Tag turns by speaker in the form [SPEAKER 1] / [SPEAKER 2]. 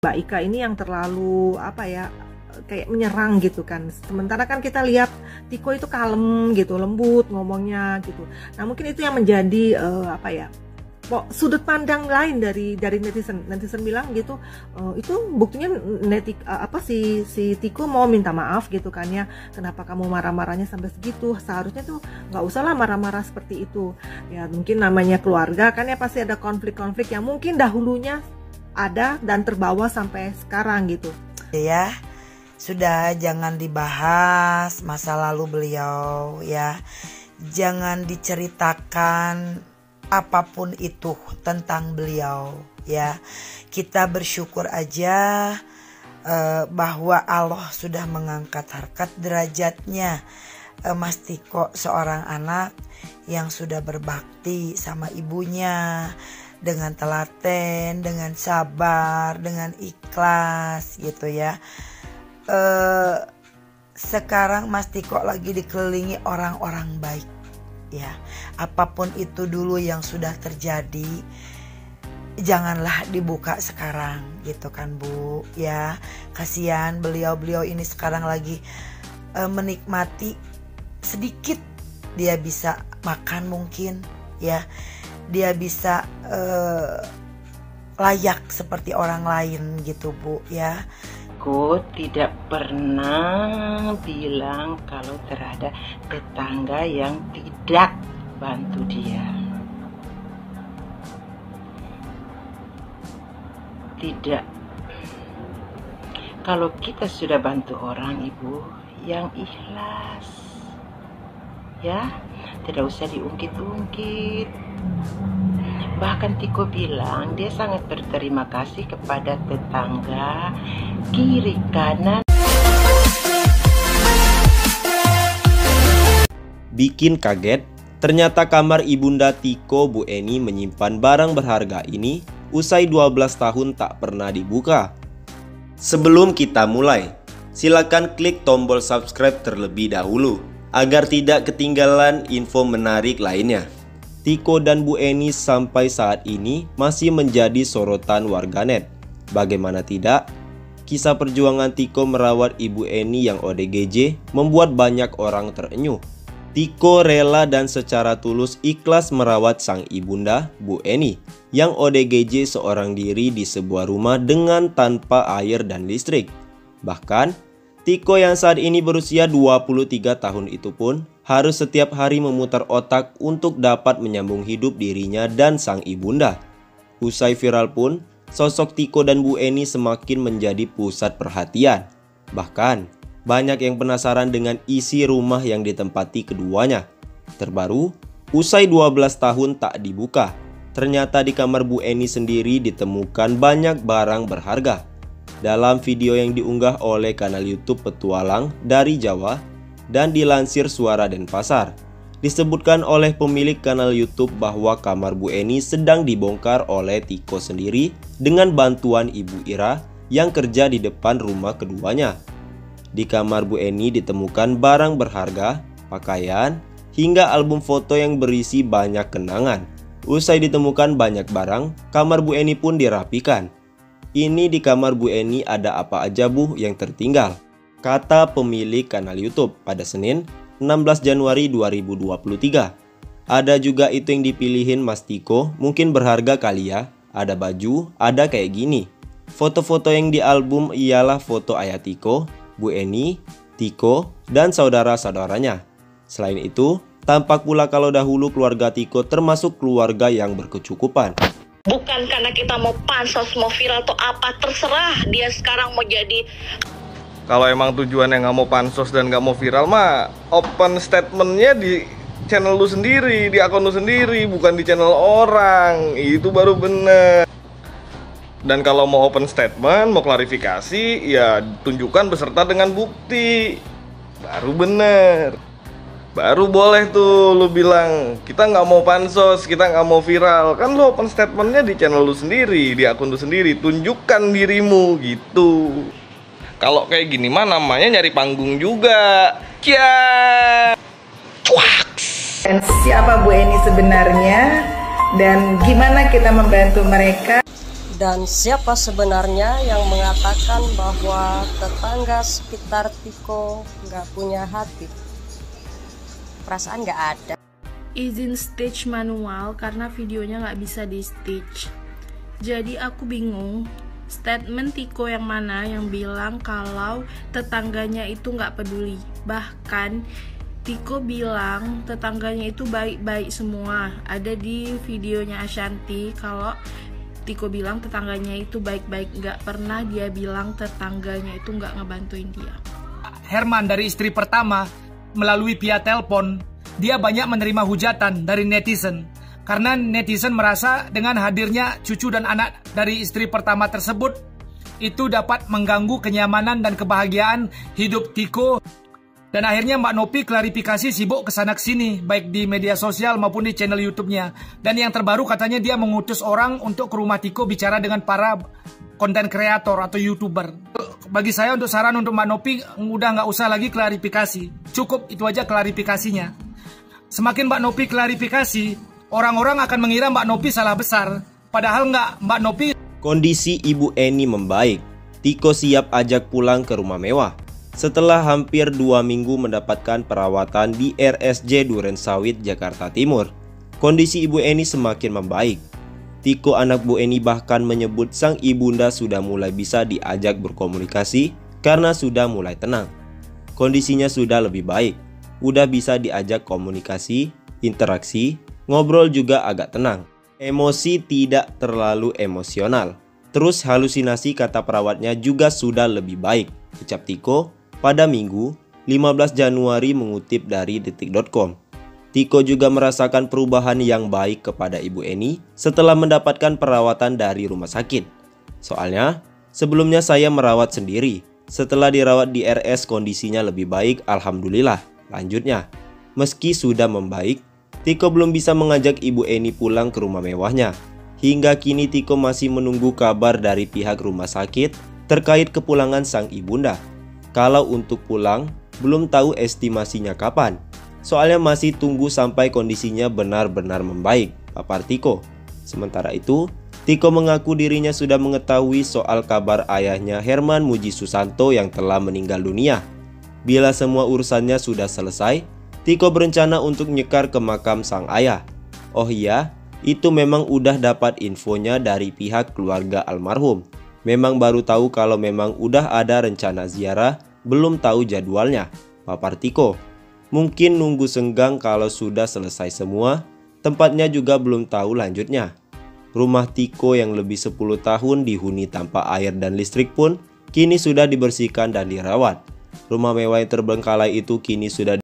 [SPEAKER 1] Mbak Ika ini yang terlalu apa ya, kayak menyerang gitu kan. Sementara kan kita lihat Tiko itu kalem gitu, lembut ngomongnya gitu. Nah mungkin itu yang menjadi apa ya, sudut pandang lain dari netizen bilang gitu. Itu buktinya si Tiko mau minta maaf gitu kan ya, kenapa kamu marah-marahnya sampai segitu, seharusnya tuh nggak usah lah marah-marah seperti itu ya. Mungkin namanya keluarga kan ya, pasti ada konflik-konflik yang mungkin dahulunya ada dan terbawa sampai sekarang gitu
[SPEAKER 2] ya. Sudah, jangan dibahas masa lalu beliau ya, jangan diceritakan apapun itu tentang beliau ya. Kita bersyukur aja bahwa Allah sudah mengangkat harkat derajatnya Mas Tiko, seorang anak yang sudah berbakti sama ibunya dengan telaten, dengan sabar, dengan ikhlas gitu ya. Sekarang Mas Tiko lagi dikelilingi orang-orang baik ya. Apapun itu dulu yang sudah terjadi, janganlah dibuka sekarang gitu kan Bu ya. Kasihan beliau ini sekarang lagi menikmati sedikit dia bisa makan mungkin ya, dia bisa layak seperti orang lain gitu Bu ya.
[SPEAKER 3] Aku tidak pernah bilang kalau terhadap tetangga yang tidak bantu dia. Tidak. Kalau kita sudah bantu orang, Ibu, yang ikhlas. Ya, tidak usah diungkit-ungkit. Bahkan Tiko bilang dia sangat berterima kasih kepada tetangga kiri kanan.
[SPEAKER 4] Bikin kaget, ternyata kamar ibunda Tiko, Bu Eni, menyimpan barang berharga ini usai 12 tahun tak pernah dibuka. Sebelum kita mulai, silakan klik tombol subscribe terlebih dahulu agar tidak ketinggalan info menarik lainnya. Tiko dan Bu Eni sampai saat ini masih menjadi sorotan warganet. Bagaimana tidak, kisah perjuangan Tiko merawat Ibu Eni yang ODGJ membuat banyak orang terenyuh. Tiko rela dan secara tulus ikhlas merawat sang ibunda, Bu Eni, yang ODGJ seorang diri di sebuah rumah dengan tanpa air dan listrik. Bahkan, Tiko yang saat ini berusia 23 tahun itu pun harus setiap hari memutar otak untuk dapat menyambung hidup dirinya dan sang ibunda. Usai viral pun, sosok Tiko dan Bu Eni semakin menjadi pusat perhatian. Bahkan, banyak yang penasaran dengan isi rumah yang ditempati keduanya. Terbaru, usai 12 tahun tak dibuka, ternyata di kamar Bu Eni sendiri ditemukan banyak barang berharga. Dalam video yang diunggah oleh kanal YouTube Petualang dari Jawa dan dilansir Suara Denpasar, disebutkan oleh pemilik kanal YouTube bahwa kamar Bu Eni sedang dibongkar oleh Tiko sendiri dengan bantuan Ibu Ira yang kerja di depan rumah keduanya. Di kamar Bu Eni ditemukan barang berharga, pakaian, hingga album foto yang berisi banyak kenangan. Usai ditemukan banyak barang, kamar Bu Eni pun dirapikan. Ini di kamar Bu Eni ada apa aja Bu yang tertinggal? Kata pemilik kanal YouTube pada Senin 16 Januari 2023. Ada juga itu yang dipilihin Mas Tiko, mungkin berharga kali ya. Ada baju, ada kayak gini. Foto-foto yang di album ialah foto ayah Tiko, Bu Eni, Tiko, dan saudara-saudaranya. Selain itu, tampak pula kalau dahulu keluarga Tiko termasuk keluarga yang berkecukupan.
[SPEAKER 5] Bukan karena kita mau pansos, mau viral atau apa, terserah dia sekarang mau jadi.
[SPEAKER 6] Kalau emang tujuannya nggak mau pansos dan nggak mau viral mah, open statementnya di channel lu sendiri, di akun lu sendiri, bukan di channel orang. Itu baru bener. Dan kalau mau open statement, mau klarifikasi, ya tunjukkan beserta dengan bukti. Baru bener. Baru boleh tuh lu bilang, kita nggak mau pansos, kita nggak mau viral. Kan lu open statementnya di channel lu sendiri, di akun lu sendiri. Tunjukkan dirimu gitu. Kalau kayak gini mah namanya nyari panggung juga. Ya.
[SPEAKER 1] Dan siapa Bu Eni sebenarnya dan gimana kita membantu mereka?
[SPEAKER 7] Dan siapa sebenarnya yang mengatakan bahwa tetangga sekitar Tiko nggak punya hati? Perasaan nggak ada.
[SPEAKER 8] Izin stitch manual karena videonya nggak bisa di stitch. Jadi aku bingung, statement Tiko yang mana yang bilang kalau tetangganya itu nggak peduli. Bahkan Tiko bilang tetangganya itu baik-baik semua. Ada di videonya Ashanti kalau Tiko bilang tetangganya itu baik-baik, nggak pernah dia bilang tetangganya itu nggak ngebantuin dia.
[SPEAKER 9] Herman dari istri pertama melalui via telepon, dia banyak menerima hujatan dari netizen. Karena netizen merasa dengan hadirnya cucu dan anak dari istri pertama tersebut, itu dapat mengganggu kenyamanan dan kebahagiaan hidup Tiko. Dan akhirnya Mbak Nopi klarifikasi sibuk kesana kesini, baik di media sosial maupun di channel YouTube-nya. Dan yang terbaru katanya dia mengutus orang untuk ke rumah Tiko bicara dengan para konten kreator atau YouTuber. Bagi saya untuk saran untuk Mbak Nopi, udah nggak usah lagi klarifikasi. Cukup itu aja klarifikasinya. Semakin Mbak Nopi klarifikasi, orang-orang akan mengira Mbak Nopi salah besar. Padahal nggak, Mbak Nopi.
[SPEAKER 4] Kondisi Ibu Eni membaik. Tiko siap ajak pulang ke rumah mewah. Setelah hampir 2 minggu mendapatkan perawatan di RSJ Durensawit, Jakarta Timur, kondisi Ibu Eni semakin membaik. Tiko anak Bu Eni bahkan menyebut sang ibunda sudah mulai bisa diajak berkomunikasi karena sudah mulai tenang. Kondisinya sudah lebih baik, udah bisa diajak komunikasi, interaksi, ngobrol juga agak tenang. Emosi tidak terlalu emosional. Terus halusinasi kata perawatnya juga sudah lebih baik, ucap Tiko pada Minggu 15 Januari mengutip dari detik.com. Tiko juga merasakan perubahan yang baik kepada Ibu Eni setelah mendapatkan perawatan dari rumah sakit. Soalnya, sebelumnya saya merawat sendiri. Setelah dirawat di RS kondisinya lebih baik, alhamdulillah. Lanjutnya, meski sudah membaik, Tiko belum bisa mengajak Ibu Eni pulang ke rumah mewahnya. Hingga kini Tiko masih menunggu kabar dari pihak rumah sakit terkait kepulangan sang ibunda. Kalau untuk pulang, belum tahu estimasinya kapan. Soalnya masih tunggu sampai kondisinya benar-benar membaik, papar Tiko. Sementara itu, Tiko mengaku dirinya sudah mengetahui soal kabar ayahnya Herman Muji Susanto yang telah meninggal dunia. Bila semua urusannya sudah selesai, Tiko berencana untuk nyekar ke makam sang ayah. Oh iya, itu memang udah dapat infonya dari pihak keluarga almarhum. Memang baru tahu kalau memang udah ada rencana ziarah, belum tahu jadwalnya, papar Tiko. Mungkin nunggu senggang kalau sudah selesai semua, tempatnya juga belum tahu lanjutnya. Rumah Tiko yang lebih 10 tahun dihuni tanpa air dan listrik pun kini sudah dibersihkan dan dirawat. Rumah mewah yang terbengkalai itu kini sudah